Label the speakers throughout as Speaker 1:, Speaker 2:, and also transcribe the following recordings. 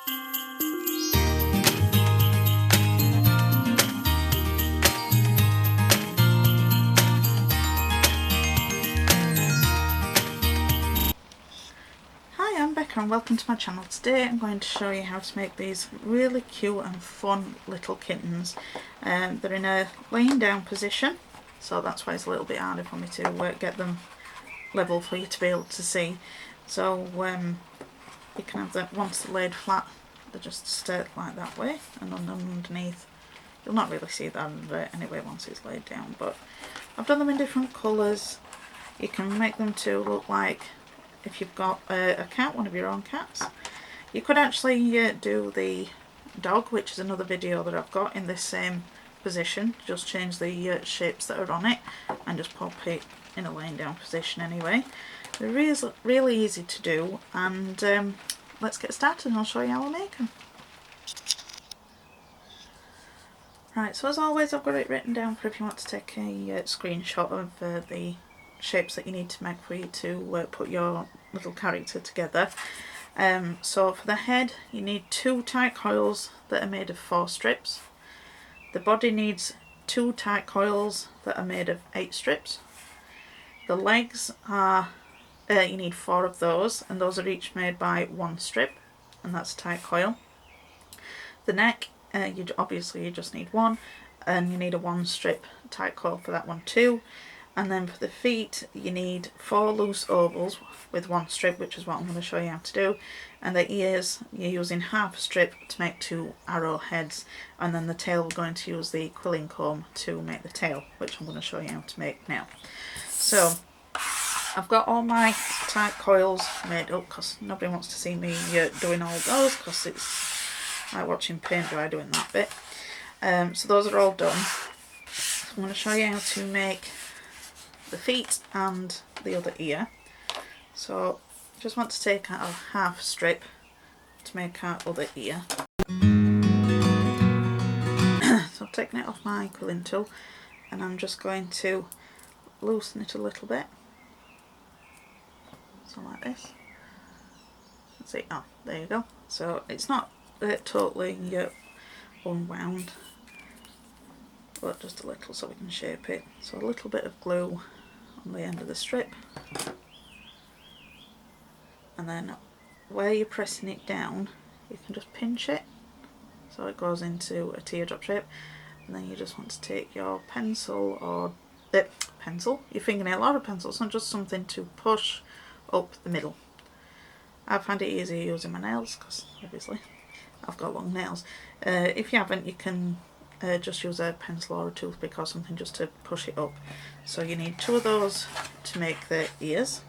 Speaker 1: Hi, I'm Becca and welcome to my channel. Today I'm going to show you how to make these really cute and fun little kittens. They're in a laying down position, so that's why it's a little bit harder for me to get them level for you to be able to see. So you can have that once they're laid flat, they just stay like that way, and underneath you'll not really see that anyway once it's laid down. But I've done them in different colours. You can make them to look like if you've got a cat, one of your own cats. You could actually do the dog, which is another video that I've got in this same position. Just change the shapes that are on it and just pop it in a laying down position anyway. They're really easy to do, and let's get started and I'll show you how I make them. Right, so as always I've got it written down for if you want to take a screenshot of the shapes that you need to make for you to put your little character together. So for the head you need 2 tight coils that are made of 4 strips. The body needs 2 tight coils that are made of 8 strips. The legs are, you need 4 of those, and those are each made by 1 strip, and that's a tight coil. The neck, obviously you just need 1, and you need a 1 strip tight coil for that one too. And then for the feet you need 4 loose ovals with 1 strip, which is what I'm going to show you how to do. And the ears you're using half a strip to make 2 arrow heads, and then the tail we're going to use the quilling comb to make the tail, which I'm going to show you how to make now. So I've got all my tight coils made up because nobody wants to see me doing all those, because it's like watching paint dry doing that bit. So those are all done. So I'm going to show you how to make the feet and the other ear. So just want to take out a half strip to make our other ear. So I've taken it off my quilling tool and I'm just going to loosen it a little bit. So like this. Let's see, oh there you go. So it's not totally unwound, but just a little so we can shape it. So a little bit of glue on the end of the strip, and then where you're pressing it down you can just pinch it so it goes into a teardrop shape, and then you just want to take your pencil or your fingernail or a pencil, so just something to push up the middle. I find it easier using my nails because obviously I've got long nails. If you haven't, you can just use a pencil or a toothpick or something just to push it up. So you need 2 of those to make the ears.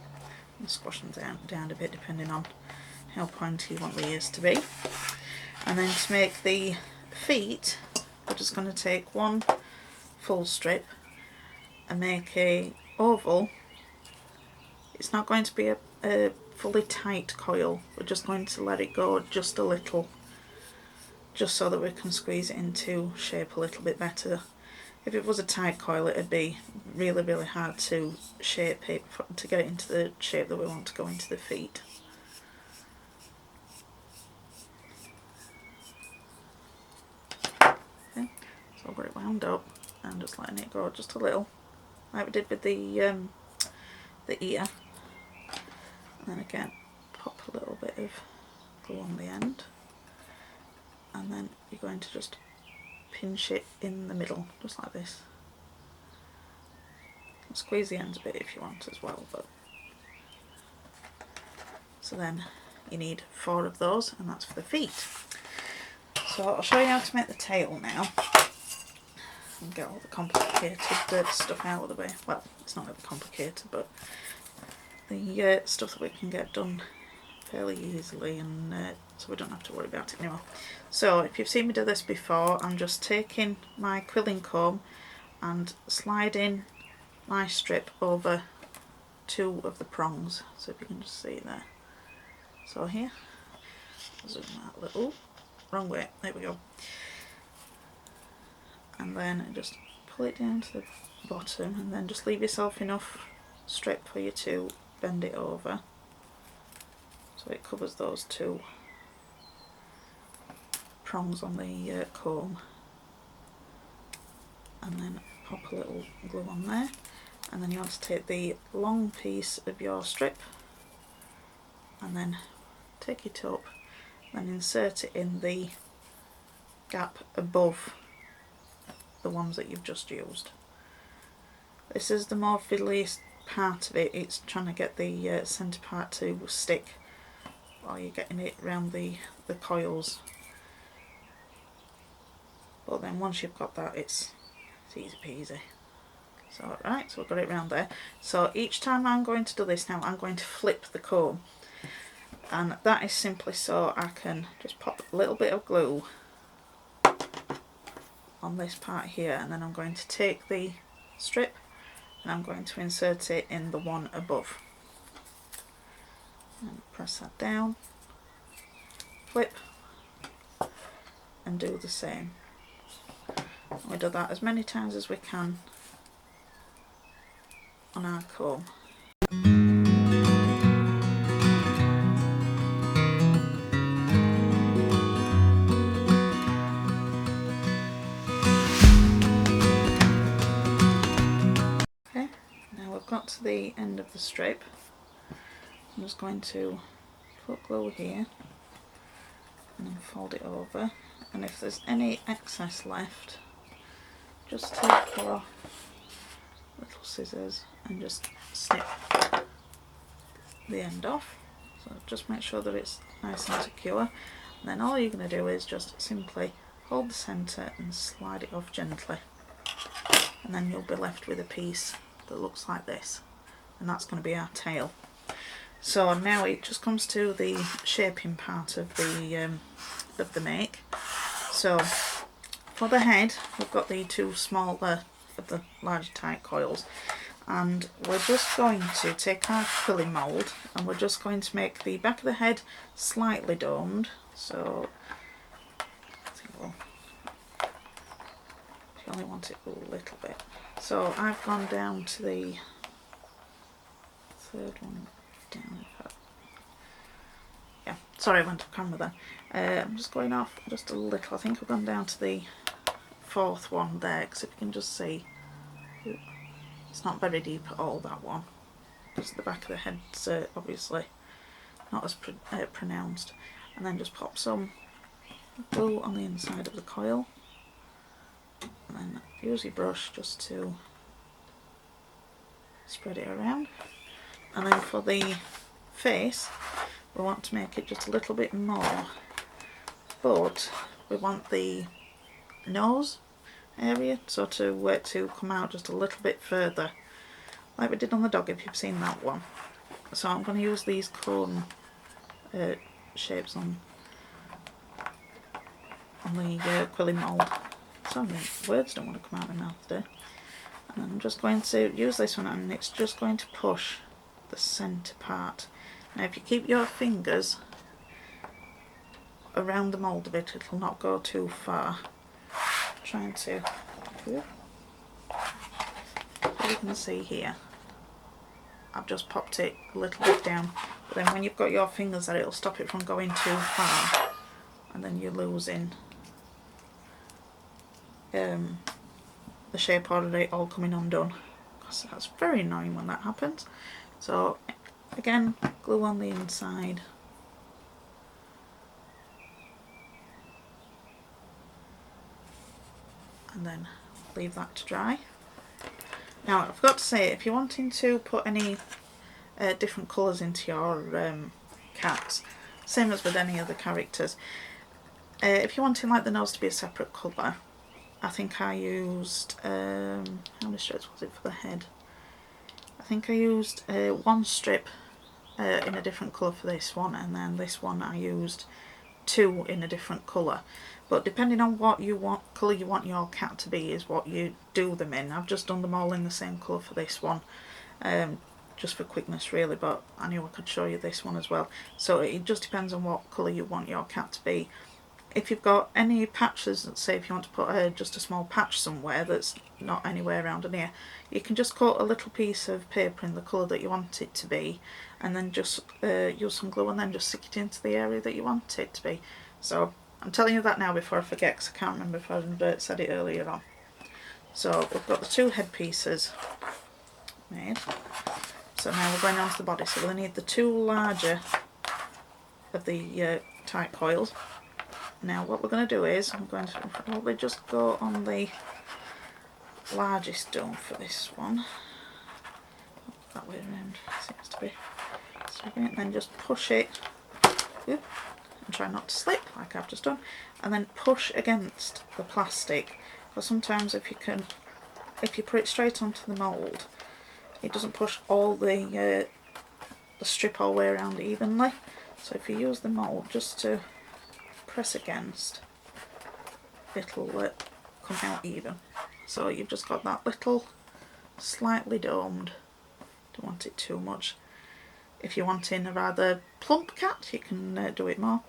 Speaker 1: And squash them down a bit depending on how pointy you want the ears to be. And then to make the feet, we're just going to take 1 full strip and make a oval. It's not going to be a fully tight coil, we're just going to let it go just a little, just so that we can squeeze it into shape a little bit better. If it was a tight coil it'd be really hard to shape it to get it into the shape that we want to go into the feet. Okay, so I've got it wound up and just letting it go just a little, like we did with the ear. And then again pop a little bit of glue on the end, and then you're going to just pinch it in the middle just like this. Squeeze the ends a bit if you want as well, but so then you need 4 of those, and that's for the feet. So I'll show you how to make the tail now and get all the complicated stuff out of the way. Well, it's not really complicated, but the stuff that we can get done fairly easily, and so we don't have to worry about it anymore. So if you've seen me do this before, I'm just taking my quilling comb and sliding my strip over 2 of the prongs, so if you can just see it there. So here, zoom that a little, wrong way, there we go. And then just pull it down to the bottom, and then just leave yourself enough strip for you to bend it over so it covers those 2 prongs on the comb, and then pop a little glue on there, and then you want to take the long piece of your strip and then take it up and insert it in the gap above the ones that you've just used. This is the more fiddliest part of it. It's trying to get the centre part to stick while you're getting it around the coils, but then once you've got that, it's easy peasy. So right, so we've got it round there. So each time I'm going to do this now, I'm going to flip the comb, and that is simply so I can just pop a little bit of glue on this part here, and then I'm going to take the strip and I'm going to insert it in the one above, and press that down, flip, and do the same. And we do that as many times as we can on our comb. Okay, now we've got to the end of the strip. I'm just going to put glue here and then fold it over, and if there's any excess left, just take your little scissors and just snip the end off. So just make sure that it's nice and secure, and then all you're going to do is just simply hold the centre and slide it off gently, and then you'll be left with a piece that looks like this, and that's going to be our tail. So now it just comes to the shaping part of the make. So for the head, we've got the two smaller of the larger tight coils, and we're just going to take our quilling mould and we're just going to make the back of the head slightly domed. So I think you only want it a little bit. So I've gone down to the third one down. Yeah, sorry, I went off camera then. I'm just going off just a little. I think I've gone down to the fourth one there, because if you can just see, it's not very deep at all, that one, because the back of the head's obviously not as pronounced. And then just pop some glue on the inside of the coil, and then use your brush just to spread it around. And then for the face, we want to make it just a little bit more, but we want the nose area so to come out just a little bit further, like we did on the dog, if you've seen that one. So I'm going to use these cone shapes on the quilling mould. Sorry, words don't want to come out of my mouth today. And then I'm just going to use this one, and it's just going to push the centre part. Now if you keep your fingers around the mould a bit, it'll not go too far. I'm trying to, as you can see here, I've just popped it a little bit down, but then when you've got your fingers there, it'll stop it from going too far, and then you're losing the shape already all coming undone. So that's very annoying when that happens. So again, glue on the inside, and then leave that to dry. Now I forgot to say, if you're wanting to put any different colours into your cats, same as with any other characters, if you're wanting like the nose to be a separate colour, I think I used, how many strips was it for the head? I think I used one strip in a different colour for this one, and then this one I used two in a different colour. But depending on what you want, colour you want your cat to be, is what you do them in. I've just done them all in the same colour for this one, just for quickness really, but I knew I could show you this one as well. So it just depends on what colour you want your cat to be. If you've got any patches, let's say if you want to put just a small patch somewhere that's not anywhere around in here, you can just cut a little piece of paper in the colour that you want it to be, and then just use some glue and then just stick it into the area that you want it to be. So I'm telling you that now before I forget, because I can't remember if I said it earlier on. So we've got the 2 head pieces made. So now we're going on to the body. So we'll need the 2 larger of the tight coils. Now what we're going to do is, I'm going to probably just go on the largest stone for this one. That way around seems to be. So then just push it, and try not to slip like I've just done, and then push against the plastic. Because sometimes if you put it straight onto the mould, it doesn't push all the strip all the way around evenly. So if you use the mould just to press against, it'll come out even. So you've just got that little slightly domed. Don't want it too much. If you're wanting a rather plump cat, you can do it more.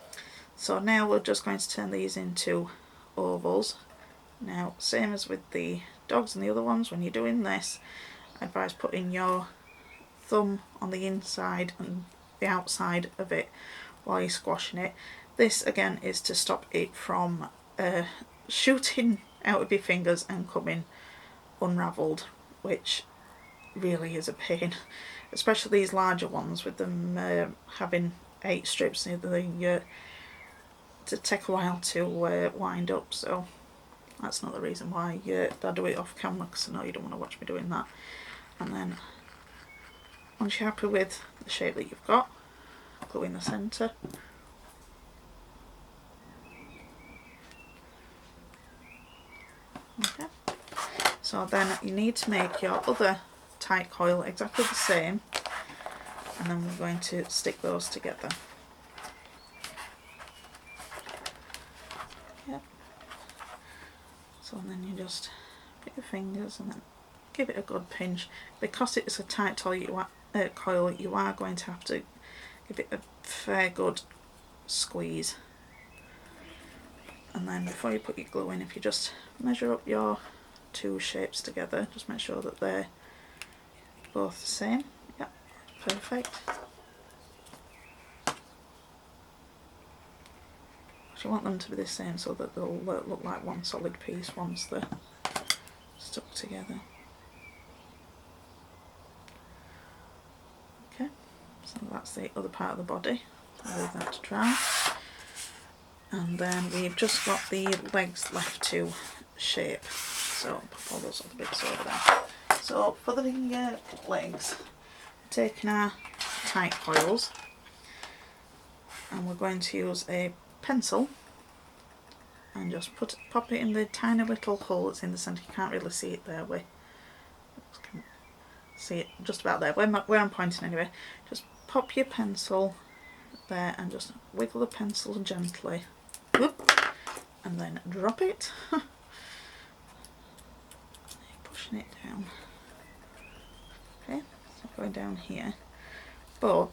Speaker 1: So now we're just going to turn these into ovals. Now, same as with the dogs and the other ones, when you're doing this, I advise putting your thumb on the inside and the outside of it while you're squashing it. This again is to stop it from shooting out of your fingers and coming unravelled, which really is a pain, especially these larger ones with them having 8 strips. They take a while to wind up, so that's not the reason why I do it off camera, because I know you don't want to watch me doing that. And then once you're happy with the shape that you've got, glue in the centre. Okay. So then you need to make your other tight coil exactly the same, and then we're going to stick those together. Yep. So then you just put your fingers and then give it a good pinch. Because it's a tight coil, you are going to have to give it a fair good squeeze. And then before you put your glue in, if you just measure up your 2 shapes together, just make sure that they're both the same. Yep, perfect. You want them to be the same so that they'll look like one solid piece once they're stuck together. Okay, so that's the other part of the body. I'll leave that to dry. And then we've just got the legs left to shape. So I'll pop all those other bits over there. So for the legs, we're taking our tight coils and we're going to use a pencil and just pop it in the tiny little hole that's in the centre. You can't really see it there, see it just about there, where I'm pointing anyway. Just pop your pencil there and just wiggle the pencil gently. Whoop, and then drop it. Pushing it down. Okay, so going down here. But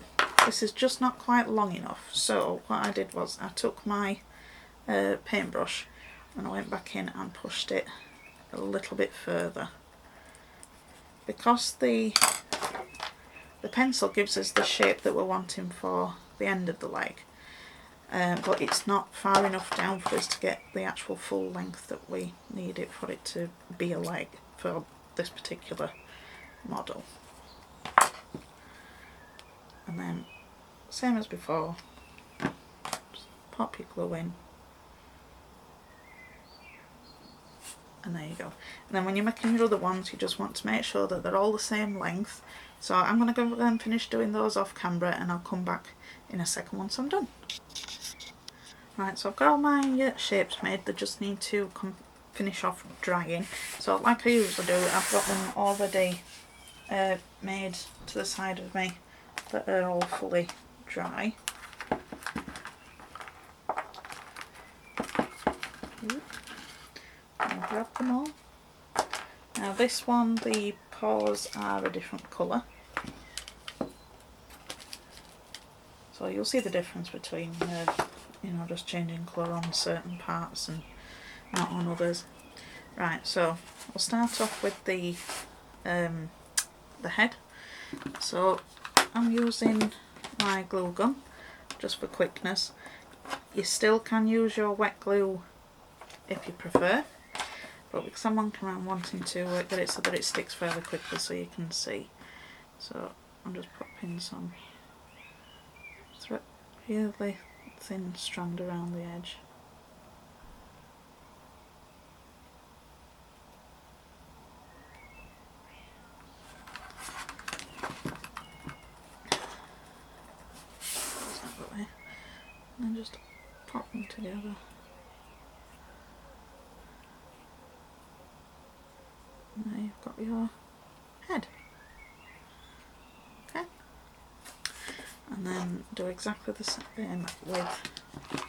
Speaker 1: this is just not quite long enough, so what I did was I took my paintbrush and I went back in and pushed it a little bit further. Because the pencil gives us the shape that we're wanting for the end of the leg, but it's not far enough down for us to get the actual full length that we need it for it to be a leg for this particular model. And then same as before, just pop your glue in, and there you go. And then when you're making your other ones, you just want to make sure that they're all the same length. So I'm going to go and finish doing those off camera, and I'll come back in a second once I'm done. Right, so I've got all my shapes made. They just need to finish off drying. So like I usually do, I've got them already made to the side of me that are all fully dry. I'll grab them all. Now this one, the paws are a different colour, so you'll see the difference between you know, just changing colour on certain parts and not on others. Right, so we'll start off with the head. So I'm using my glue gun just for quickness. You still can use your wet glue if you prefer, but because I'm around wanting to get it so that it sticks fairly quickly so you can see, so I'm just popping some really thin strand around the edge. And then just pop them together. And there you've got your head. Okay. And then do exactly the same with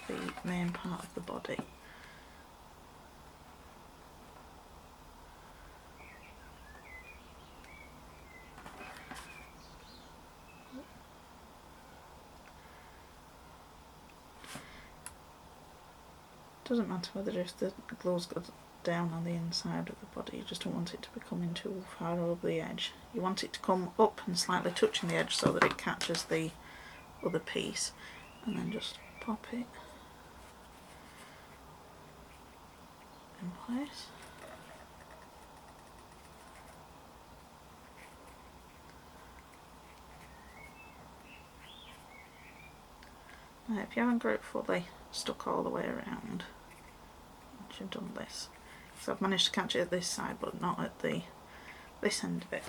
Speaker 1: the main part of the body. Doesn't matter whether if the glue's got down on the inside of the body, you just don't want it to be coming too far over the edge. You want it to come up and slightly touching the edge so that it catches the other piece, and then just pop it in place. Now, if you haven't got it fully stuck all the way around, once you've done this, so I've managed to catch it at this side but not at this end of it.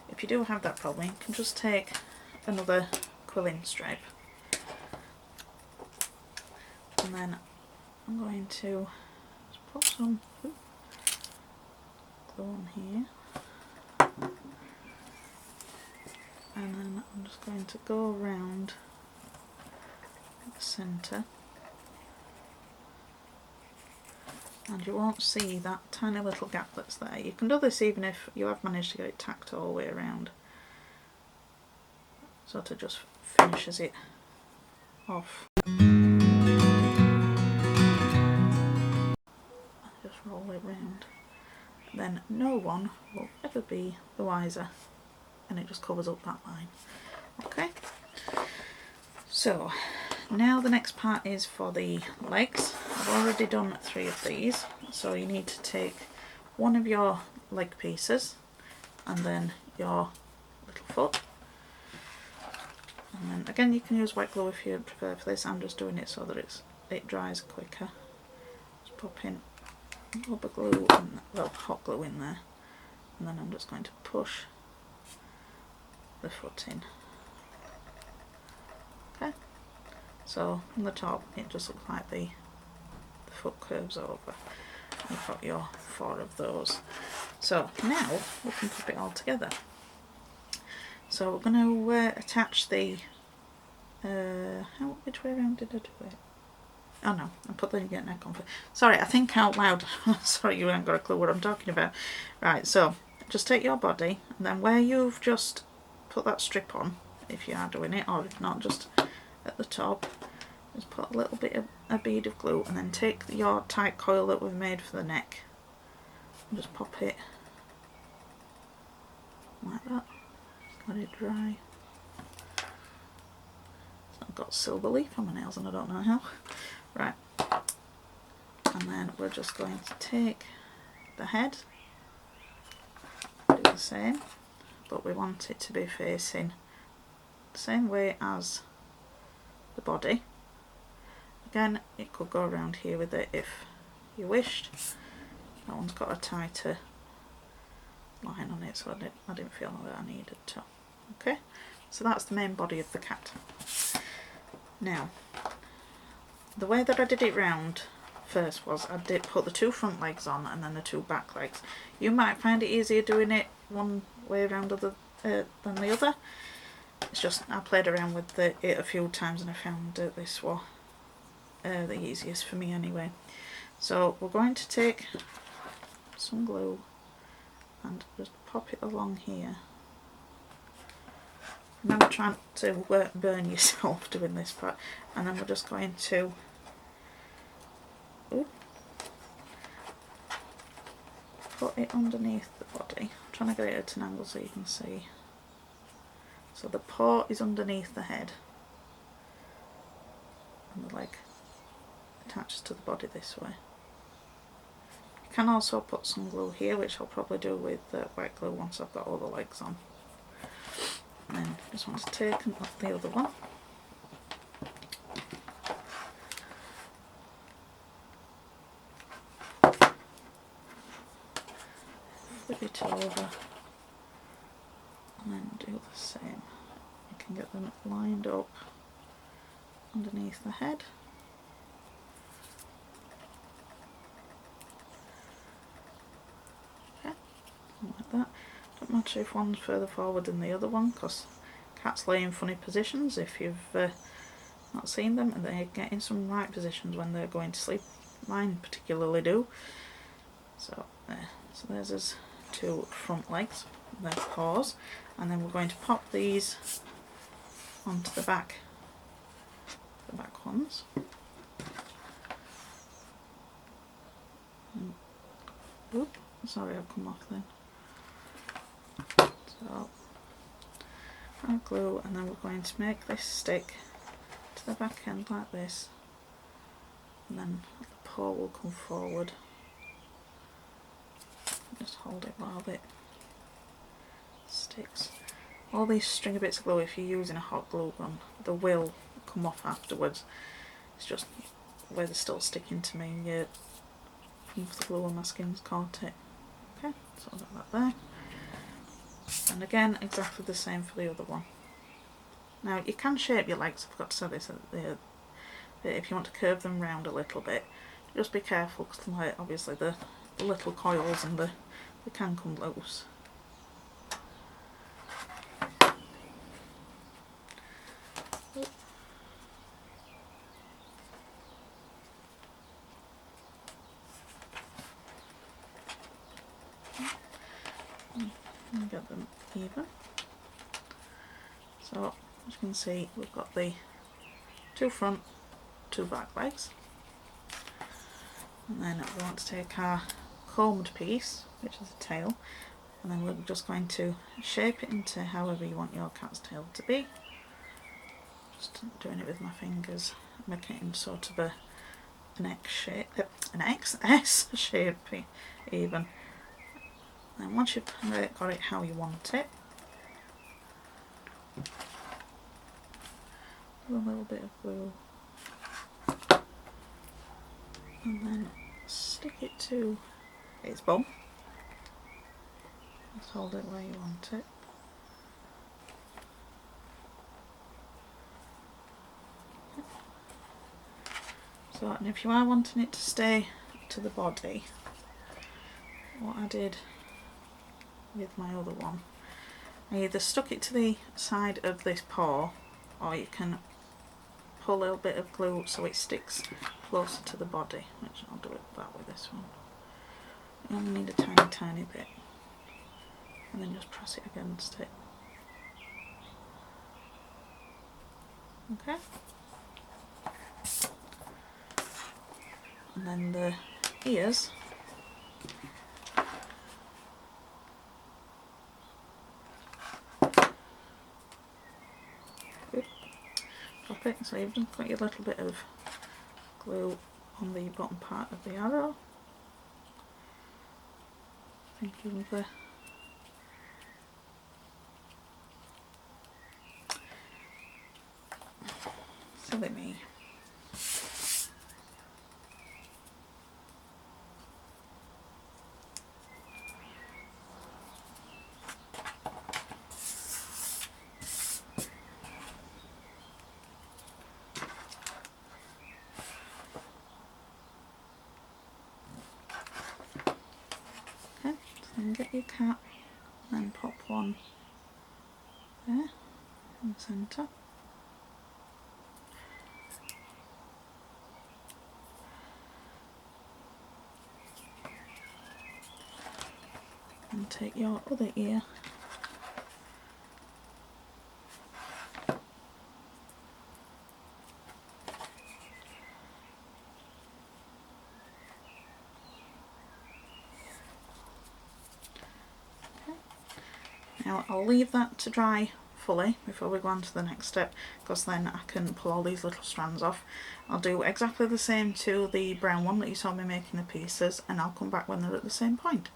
Speaker 1: If you do have that problem, you can just take another quilling stripe, and then I'm going to just put some glue on here, and then I'm just going to go around the centre, and you won't see that tiny little gap that's there. You can do this even if you have managed to get it tacked all the way around, sort of just finishes it off. Just roll it round, then no one will ever be the wiser, and it just covers up that line. Okay, so now the next part is for the legs. I've already done 3 of these, so you need to take one of your leg pieces and then your little foot, and then again you can use wet glue if you prefer for this. I'm just doing it so that it dries quicker. Just pop in rubber glue and, well, hot glue in there, and then I'm just going to push the foot in. Okay, so from the top it just looks like the foot curves over. You've got your 4 of those. So now we can put it all together. So we're going to attach the which way around did I do it? Oh no, I put the neck on. Sorry, I think out loud. Sorry, you haven't got a clue what I'm talking about. Right, so just take your body, and then where you've just put that strip on, if you are doing it, or if not, just at the top, just put a little bit of a bead of glue, and then take your tight coil that we've made for the neck and just pop it like that. Just let it dry. I've got silver leaf on my nails and I don't know how. Right, and then we're just going to take the head, do the same, but we want it to be facing the same way as the body. Again, it could go around here with it if you wished. That one's got a tighter line on it, so I didn't feel that I needed to. Okay, so that's the main body of the cat. Now, the way that I did it round first was I did put the 2 front legs on and then the 2 back legs. You might find it easier doing it one way around than the other. It's just I played around with it a few times and I found this was the easiest for me anyway. So we're going to take some glue and just pop it along here. Remember trying to burn yourself doing this part, and then we're just going to put it underneath the body. I'm trying to get it at an angle so you can see. So the paw is underneath the head and the leg attaches to the body this way. You can also put some glue here, which I'll probably do with wet glue once I've got all the legs on. And then just want to take off the other one. Flip it over and then do the same. You can get them lined up underneath the head. Okay, like that. Don't matter if one's further forward than the other one, because cats lay in funny positions if you've not seen them, and they get in some right positions when they're going to sleep. Mine particularly do. So there. So there's his two front legs, their paws, and then we're going to pop these onto the back ones. Oop, sorry, I've come off then. So I'll glue, and then we're going to make this stick to the back end like this, and then the paw will come forward. Just hold it while it sticks. All these stringy bits of glue, if you're using a hot glue gun, they will come off afterwards. It's just where they're still sticking to me from the glue on my skin's caught it. Okay, so I've got that there. And again, exactly the same for the other one. Now you can shape your legs, I forgot to say this, if you want to curve them round a little bit. Just be careful, because obviously the little coils and they can come loose. And get them even. So as you can see, we've got the two front, two back legs, and then we want to take our combed piece, which is a tail, and then we're just going to shape it into however you want your cat's tail to be. Just doing it with my fingers, making it in sort of an X shape, an XS shape even. And once you've got it how you want it, do a little bit of glue, and then stick it to its bum. Just hold it where you want it. So, and if you are wanting it to stay to the body, what I did with my other one, I either stuck it to the side of this paw, or you can pull a little bit of glue so it sticks closer to the body, which I'll do it that with this one. You only need a tiny bit, and then just press it against it. Okay, and then the ears, drop it, so you've just got your little bit of glue on the bottom part of the arrow. Thinking of the silly me. Okay, so then get your cat, and then pop one there in the centre. And take your other ear Now I'll leave that to dry fully before we go on to the next step, because then I can pull all these little strands off. I'll do exactly the same to the brown one that you saw me making the pieces, and I'll come back when they're at the same point.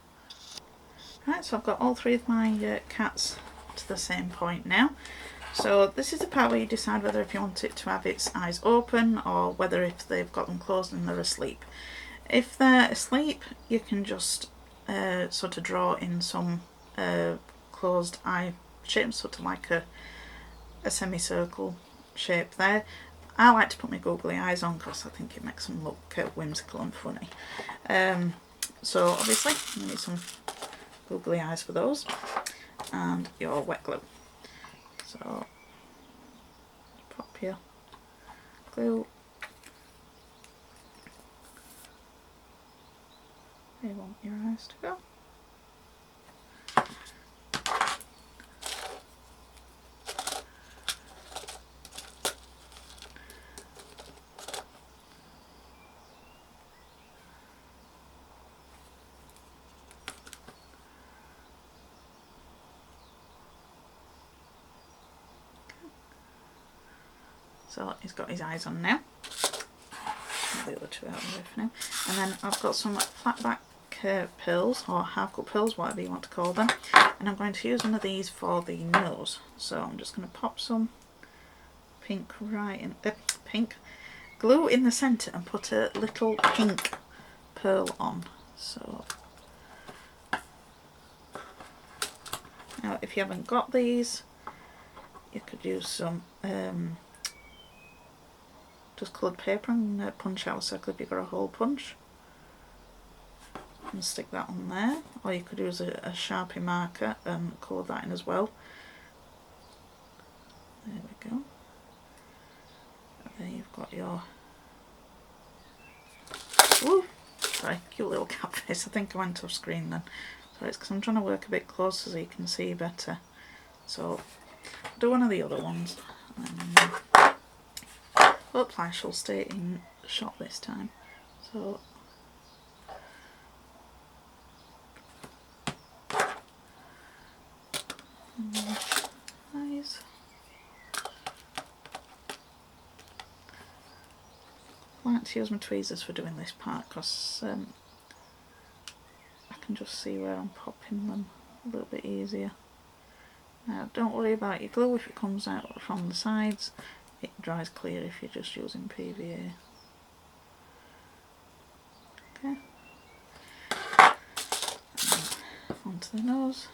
Speaker 1: Right, so I've got all 3 of my cats to the same point now. So this is the part where you decide whether if you want it to have its eyes open or whether if they've got them closed and they're asleep. If they're asleep, you can just sort of draw in some closed eye shape, sort of like a semicircle shape there. I like to put my googly eyes on because I think it makes them look whimsical and funny. So obviously you need some googly eyes for those, and your wet glue. So pop your glue where you want your eyes to go. So he's got his eyes on now. The other 2 out of the way for now. And then I've got some flat back pills, or half cut pills, whatever you want to call them. And I'm going to use one of these for the nose. So I'm just going to pop some pink right in, pink glue in the centre and put a little pink pearl on. So now if you haven't got these, you could use some just coloured paper and punch out a circle if you've got a hole punch and stick that on there, or you could use a Sharpie marker and colour that in as well. There we go. And there you've got your, ooh, sorry, cute little cat face. I think I went off screen then. Sorry, it's because I'm trying to work a bit closer so you can see better. So I'll do one of the other ones. Oops, I shall stay in shot this time. So eyes. I like to use my tweezers for doing this part because I can just see where I'm popping them a little bit easier. Now don't worry about your glue if it comes out from the sides. It dries clear if you're just using PVA. Okay. And onto the nose.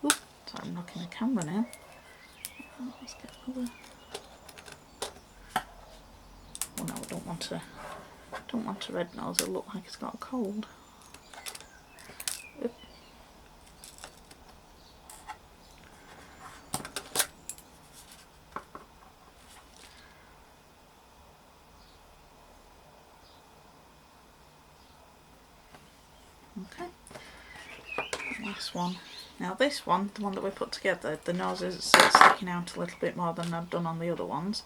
Speaker 1: Oop, sorry, I'm knocking the camera now. Let's get another. Oh no, I don't want a red nose. It'll look like it's got a cold. Oop. Okay, last one. Now this one, the one that we put together, the nose is sticking out a little bit more than I've done on the other ones,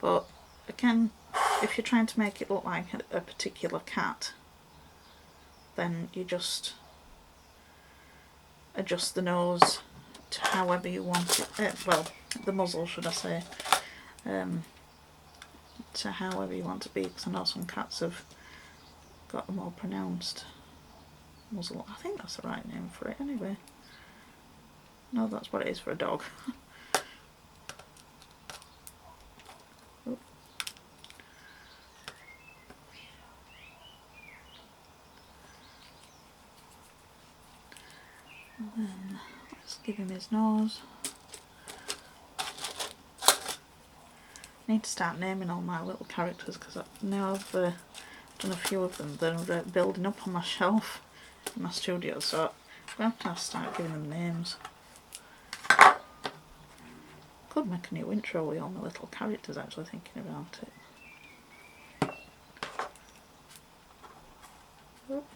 Speaker 1: but again, if you're trying to make it look like a particular cat, then you just adjust the nose to however you want it, well, the muzzle should I say, to however you want it to be, because I know some cats have got a more pronounced muzzle. I think that's the right name for it anyway. No, that's what it is for a dog. And then let's give him his nose. I need to start naming all my little characters because now I've done a few of them. They're building up on my shelf in my studio, so I'm going to have to start giving them names. Could make a new intro with all my little characters, actually thinking about it. Oop.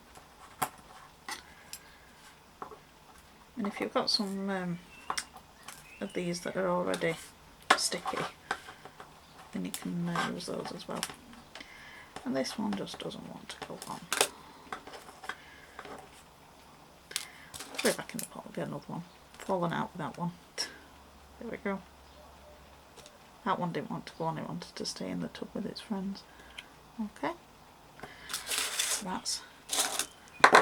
Speaker 1: And if you've got some of these that are already sticky, then you can use those as well. And this one just doesn't want to go on. Put it back in the pot, we'll get another one. Fallen out with that one. There we go. That one didn't want to go on, it wanted to stay in the tub with its friends. Okay. That's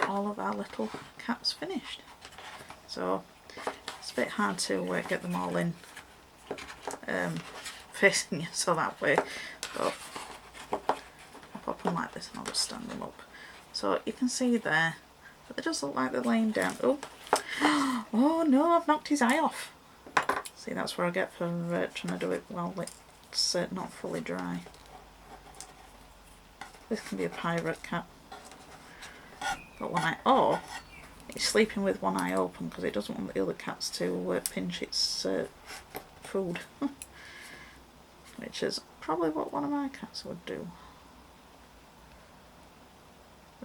Speaker 1: all of our little cats finished. So it's a bit hard to get them all in facing you so that way, but I'll pop them like this and I'll just stand them up. So you can see there, but they just look like they're laying down. Oh, oh no, I've knocked his eye off. See, that's what I get for trying to do it while it's not fully dry. This can be a pirate cat. Got one eye. Oh, it's sleeping with one eye open because it doesn't want the other cats to pinch its food. Which is probably what one of my cats would do.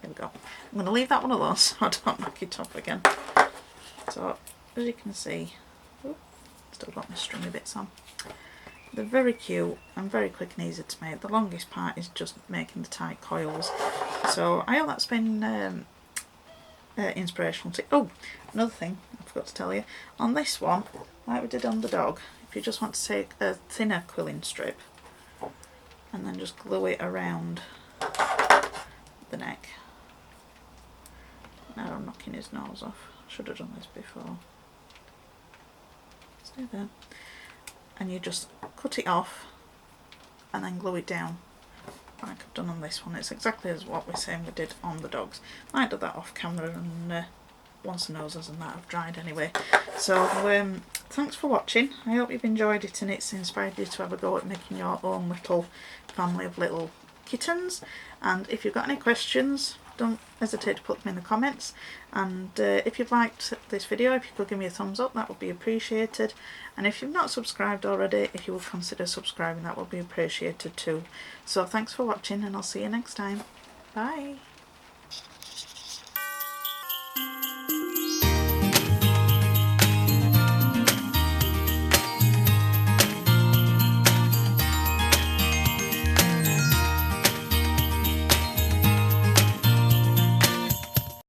Speaker 1: There we go. I'm going to leave that one alone so I don't knock it off again. So, as you can see, still got my stringy bits on. They're very cute and very quick and easy to make. The longest part is just making the tight coils. So I hope that's been inspirational to... Oh, another thing I forgot to tell you. On this one, like we did on the dog, if you just want to take a thinner quilling strip and then just glue it around the neck. Now I'm knocking his nose off. I should have done this before. Stay there. And you just cut it off and then glue it down like I've done on this one. It's exactly as what we're saying we did on the dogs. I did that off camera and once the noses and that have dried anyway. So thanks for watching. I hope you've enjoyed it and it's inspired you to have a go at making your own little family of little kittens. And if you've got any questions, don't hesitate to put them in the comments. And if you've liked this video, if you could give me a thumbs up, that would be appreciated. And if you've not subscribed already, if you would consider subscribing, that would be appreciated too. So thanks for watching and I'll see you next time. Bye.